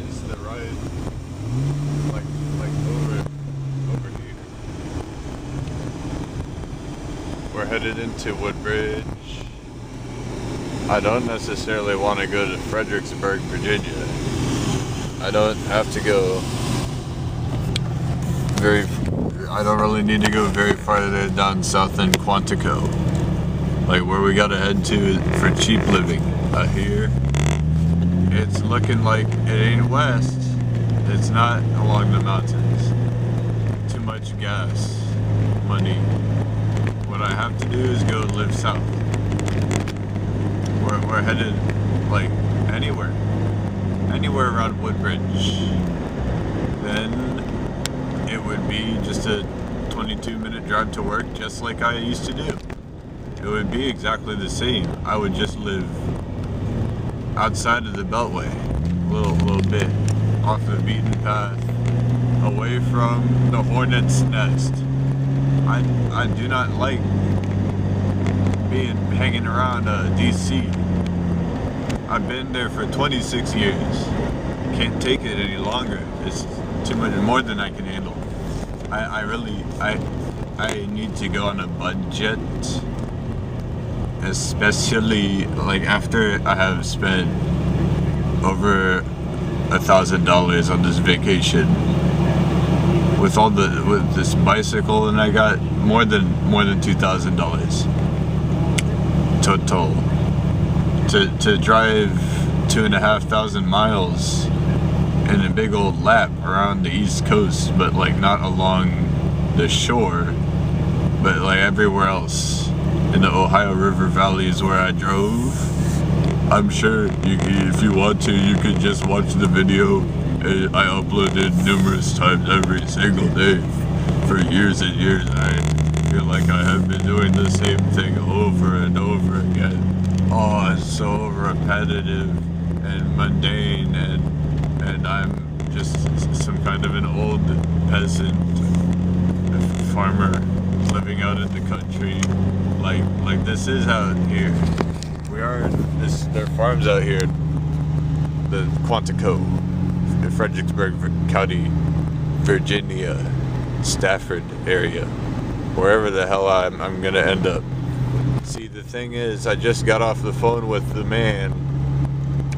is the ride like over here. We're headed into Woodbridge. I don't necessarily want to go to Fredericksburg, Virginia. I don't have to go I don't really need to go very far down south in Quantico. Like where we gotta head to for cheap living. Here, it's looking like it ain't west. It's not along the mountains. Too much gas money. What I have to do is go live south. We're headed like anywhere around Woodbridge. Then it would be just a 22-minute drive to work, just like I used to do. It would be exactly the same. I would just live outside of the Beltway, a little bit off the beaten path, away from the hornet's nest. I do not like hanging around DC. I've been there for 26 years. Can't take it any longer. It's too much, more than I can handle. I need to go on a budget, especially like after I have spent over $1,000 on this vacation with this bicycle, and I got more than $2,000 total to drive 2,500 miles in a big old lap around the East Coast, but like not along the shore, but like everywhere else in the Ohio River Valley is where I drove. I'm sure if you want to, you could just watch the video. I uploaded numerous times every single day for years and years. I feel like I have been doing the same thing over and over again. Oh, it's so repetitive and mundane, and I'm just some kind of an old peasant farmer living out in the country. Like this is out here. We are there are farms out here, the Quantico, Fredericksburg County, Virginia, Stafford area, wherever the hell I'm gonna end up. See, the thing is, I just got off the phone with the man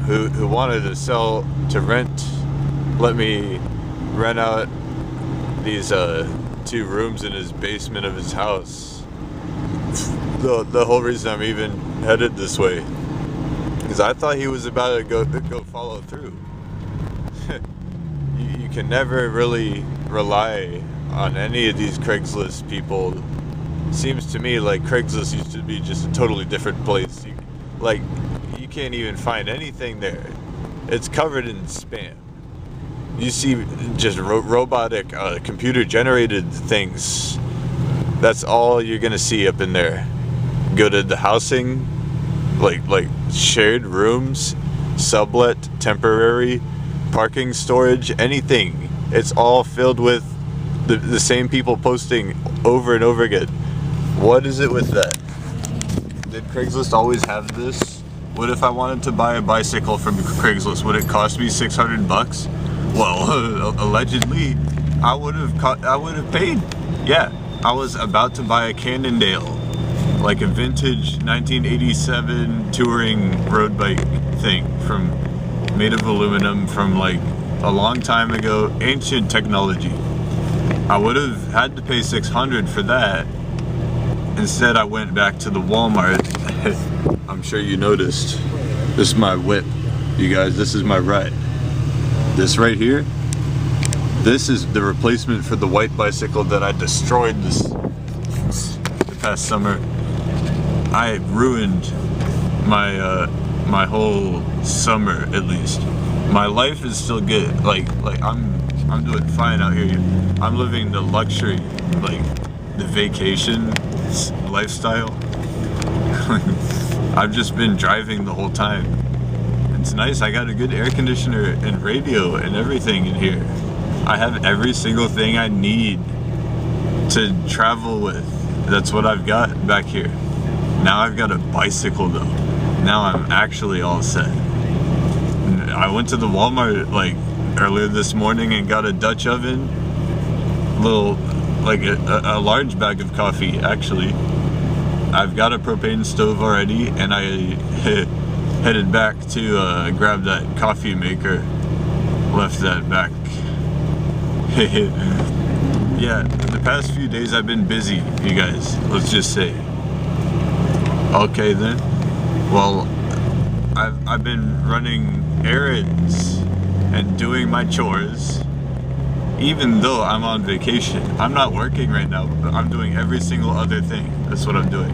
who wanted to let me rent out these 2 rooms in his basement of his house. The whole reason I'm even headed this way, because I thought he was about to go follow through. You can never really rely on any of these Craigslist people. Seems to me like Craigslist used to be just a totally different place. You can't even find anything there. It's covered in spam. You see just robotic, computer-generated things. That's all you're gonna see up in there. Go to the housing, like shared rooms, sublet, temporary, parking storage, anything. It's all filled with the same people posting over and over again. What is it with that? Did Craigslist always have this? What if I wanted to buy a bicycle from Craigslist? Would it cost me $600? Well, allegedly, I would have paid. Yeah, I was about to buy a Cannondale, like a vintage 1987 touring road bike thing made of aluminum from like a long time ago, ancient technology. I would have had to pay $600 for that. Instead, I went back to the Walmart. I'm sure you noticed. This is my whip, you guys. This is my ride. This right here, this is the replacement for the white bicycle that I destroyed the past summer. I ruined my whole summer, at least. My life is still good. Like I'm doing fine out here. I'm living the luxury, like the vacation lifestyle. I've just been driving the whole time. It's nice. I got a good air conditioner and radio and everything in here. I have every single thing I need to travel with. That's what I've got back here. Now I've got a bicycle though. Now I'm actually all set. I went to the Walmart like earlier this morning and got a Dutch oven, a large bag of coffee actually. I've got a propane stove already, and I headed back to grab that coffee maker. Left that back. Yeah, the past few days I've been busy, you guys, let's just say. Okay then. Well, I've been running errands and doing my chores, even though I'm on vacation. I'm not working right now, but I'm doing every single other thing. That's what I'm doing.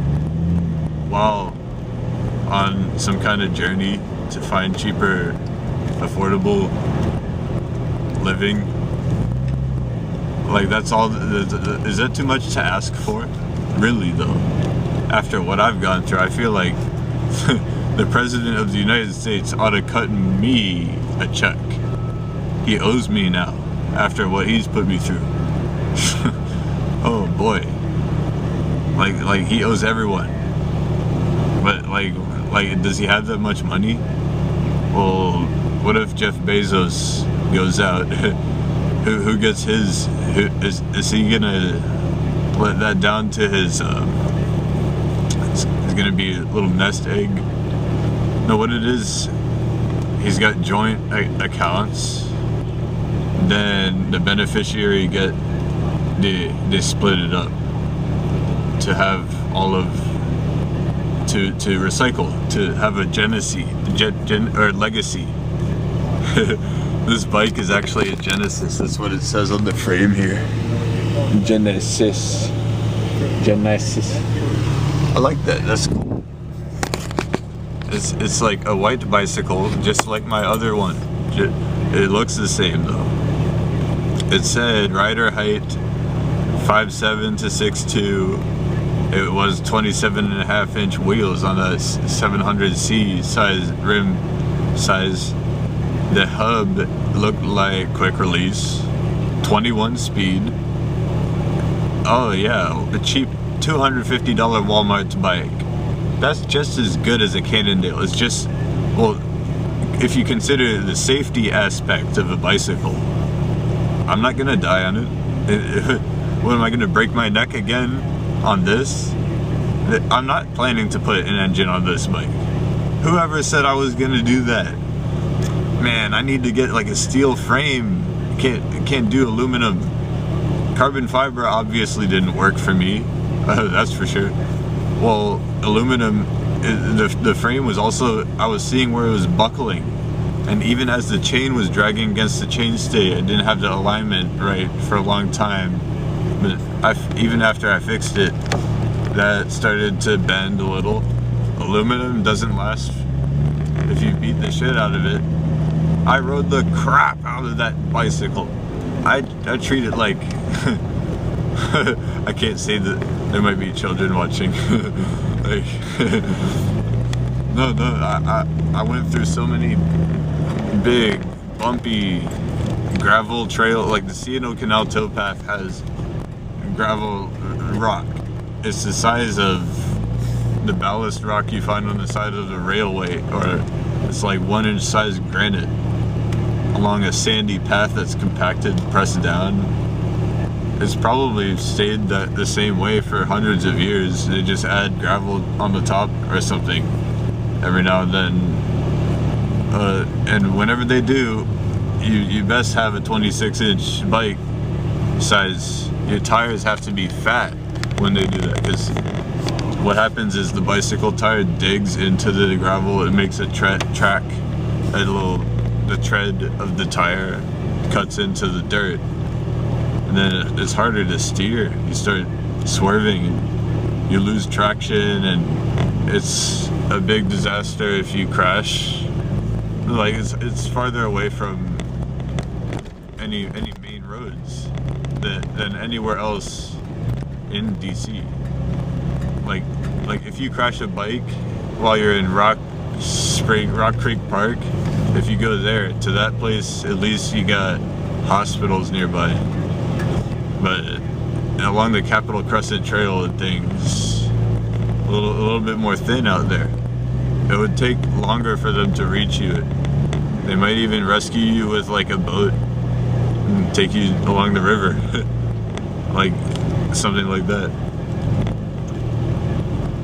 While on some kind of journey to find cheaper, affordable living. Like, that's all. Is that too much to ask for? Really though, after what I've gone through, I feel like the President of the United States ought to cut me a check. He owes me now, after what he's put me through. Oh boy. Like he owes everyone. But like, does he have that much money? Well, what if Jeff Bezos goes out? Who gets his? Is he gonna let that down to his? It's gonna be a little nest egg. No, what it is, he's got joint accounts. Then the beneficiary they split it up to have all of to recycle, to have a legacy. This bike is actually a Genesis. That's what it says on the frame here. Genesis. I like that. That's cool. It's like a white bicycle, just like my other one. It looks the same though. It said rider height 5'7" to 6'2". It was 27.5-inch wheels on a 700C size rim size. The hub looked like quick release, 21 speed. Oh yeah, a cheap $250 Walmart bike. That's just as good as a Cannondale. It's just, well, if you consider the safety aspect of a bicycle, I'm not gonna die on it. What, am I gonna break my neck again on this? I'm not planning to put an engine on this bike. Whoever said I was gonna do that? Man, I need to get like a steel frame. Can't do aluminum. Carbon fiber obviously didn't work for me. That's for sure. Well, aluminum, the frame was also, I was seeing where it was buckling. And even as the chain was dragging against the chainstay, I didn't have the alignment right for a long time. But even after I fixed it, that started to bend a little. Aluminum doesn't last if you beat the shit out of it. I rode the crap out of that bicycle. I treat it like I can't say that there might be children watching. Like, no, I went through so many big, bumpy gravel trail. Like the C&O Canal towpath has gravel rock. It's the size of the ballast rock you find on the side of the railway, or it's like 1-inch size granite along a sandy path that's compacted, pressed down. It's probably stayed the same way for hundreds of years. They just add gravel on the top or something every now and then. And whenever they do, you best have a 26-inch bike size. Your tires have to be fat when they do that, because what happens is the bicycle tire digs into the gravel. It makes a track. The tread of the tire cuts into the dirt, and then it's harder to steer. You start swerving and you lose traction, and it's a big disaster if you crash. Like, it's farther away from any main roads than anywhere else in DC. Like if you crash a bike while you're in Rock Creek Park, if you go there to that place, at least you got hospitals nearby. But along the Capitol Crescent Trail and things, a little bit more thin out there. It would take longer for them to reach you. They might even rescue you with like a boat and take you along the river. Like something like that.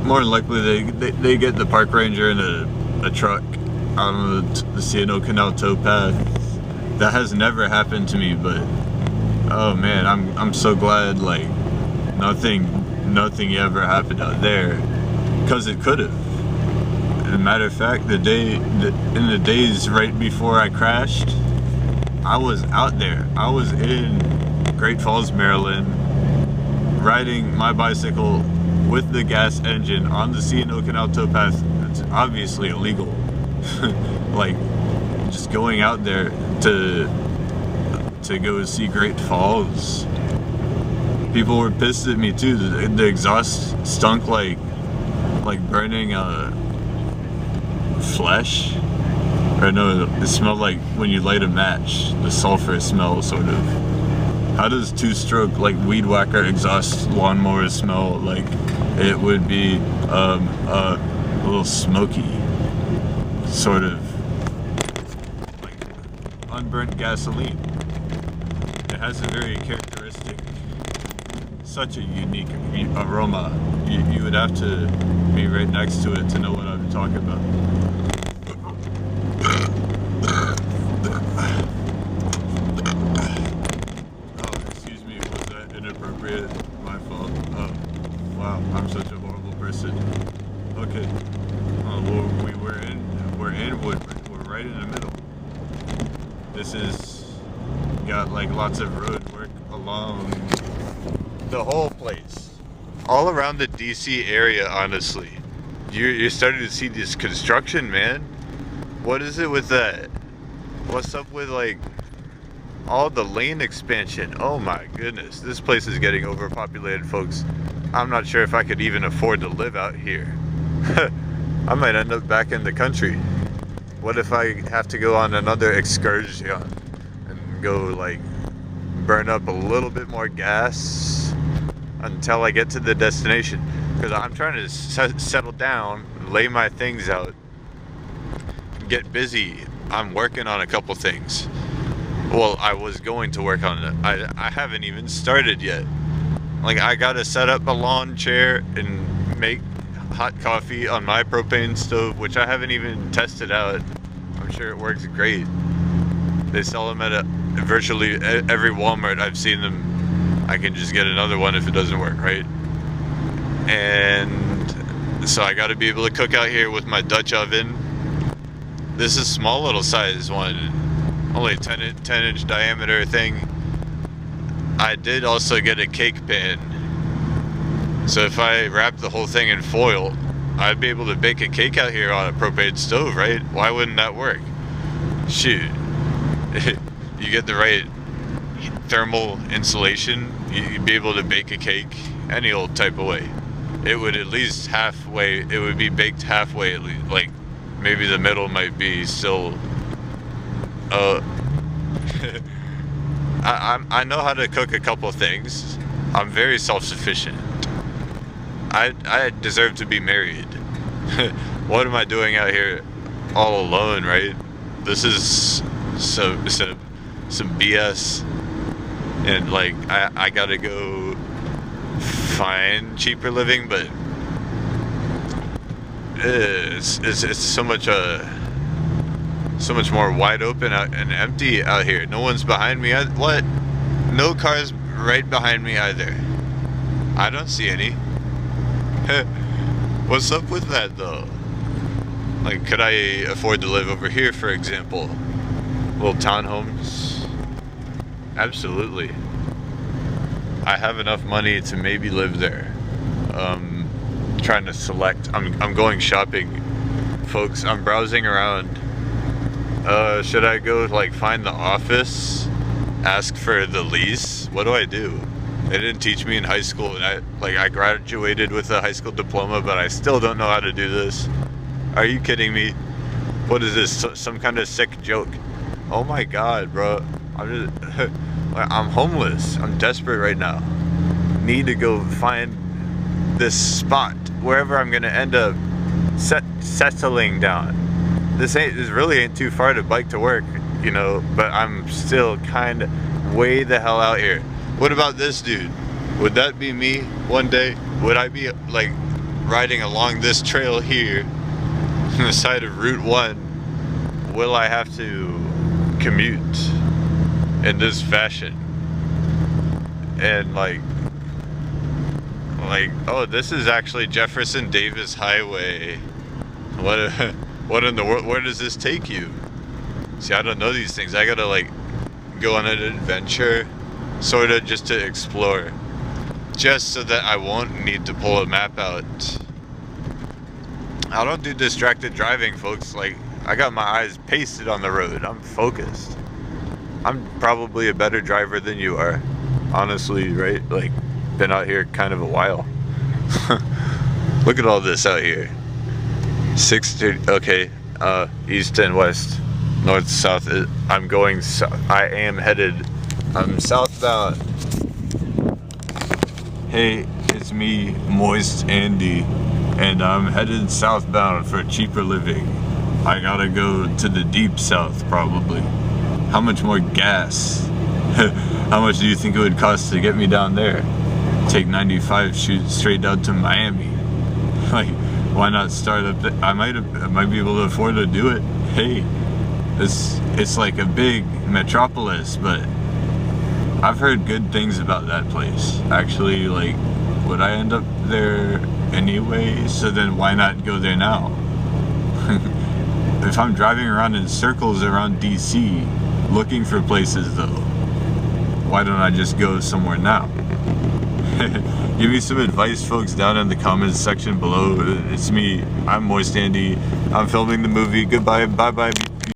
More than likely they get the park ranger in a truck out on the C&O Canal towpath. That has never happened to me, but oh man, I'm so glad like nothing ever happened out there, because it could have. As a matter of fact, in the days right before I crashed, I was out there. I was in Great Falls, Maryland, riding my bicycle with the gas engine on the C&O Canal towpath. It's obviously illegal. Like, just going out there to go see Great Falls. People were pissed at me too. The exhaust stunk like burning flesh. Or no, it smelled like when you light a match, the sulfur smell, sort of. How does two-stroke like weed whacker exhaust lawnmowers smell? Like it would be a little smoky, sort of like unburnt gasoline. It has a very characteristic, such a unique aroma. You would have to be right next to it to know what I'm talking about. Oh, excuse me, was that inappropriate? My fault. Oh, wow, I'm such a horrible person. Okay. Well, we're right in the middle. This is got like lots of road work along the whole place, all around the DC area. Honestly, you're starting to see this construction, man. What is it with that? What's up with like all the lane expansion? Oh my goodness, this place is getting overpopulated, folks. I'm not sure if I could even afford to live out here. I might end up back in the country. What if I have to go on another excursion and go like burn up a little bit more gas until I get to the destination? Because I'm trying to settle down, lay my things out, get busy. I'm working on a couple things. Well, I was going to work on it. I haven't even started yet. Like, I gotta set up a lawn chair and make hot coffee on my propane stove, which I haven't even tested out. I'm sure it works great. They sell them at virtually every Walmart I've seen them. I can just get another one if it doesn't work, right? And so I gotta be able to cook out here with my Dutch oven. This is small little size one, only 10-inch diameter thing. I did also get a cake pan. So if I wrap the whole thing in foil, I'd be able to bake a cake out here on a propane stove, right? Why wouldn't that work? Shoot. You get the right thermal insulation, you'd be able to bake a cake any old type of way. It would at least halfway, it would be baked halfway at least. Like, maybe the middle might be still, I know how to cook a couple things. I'm very self-sufficient. I deserve to be married. What am I doing out here all alone, right? This is some BS. And like, I gotta go find cheaper living, but it's so much more wide open and empty out here. No one's behind me. What? No cars right behind me either. I don't see any. What's up with that though? Like, could I afford to live over here, for example? Little townhomes? Absolutely. I have enough money to maybe live there. Trying to select. I'm going shopping, folks. I'm browsing around. Should I go like find the office, ask for the lease? What do I do? They didn't teach me in high school, and I graduated with a high school diploma, but I still don't know how to do this. Are you kidding me? What is this? Some kind of sick joke? Oh my God, bro! I'm homeless. I'm desperate right now. Need to go find this spot wherever I'm gonna end up settling down. this really ain't too far to bike to work, you know, but I'm still kind of way the hell out here. What about this dude? Would that be me one day? Would I be like riding along this trail here on the side of Route 1? Will I have to commute in this fashion? And like, oh, this is actually Jefferson Davis Highway. What in the world? Where does this take you? See, I don't know these things. I gotta like go on an adventure, sort of, just to explore, just so that I won't need to pull a map out. I don't do distracted driving, folks. Like, I got my eyes pasted on the road. I'm focused. I'm probably a better driver than you are, honestly, right? Like, been out here kind of a while. Look at all this out here. 630, okay, east and west, north, south. I'm going south. I am headed, I'm southbound. Hey, it's me, Moist Andy, and I'm headed southbound for a cheaper living. I gotta go to the deep south, probably. How much more gas? How much do you think it would cost to get me down there? Take 95, shoot straight out to Miami. Like, why not start up? I might be able to afford to do it. Hey, it's like a big metropolis, but I've heard good things about that place. Actually, like, would I end up there anyway? So then why not go there now? If I'm driving around in circles around DC looking for places though, why don't I just go somewhere now? Give me some advice, folks, down in the comments section below. It's me, I'm Moist Andy. I'm filming the movie. Goodbye, bye-bye.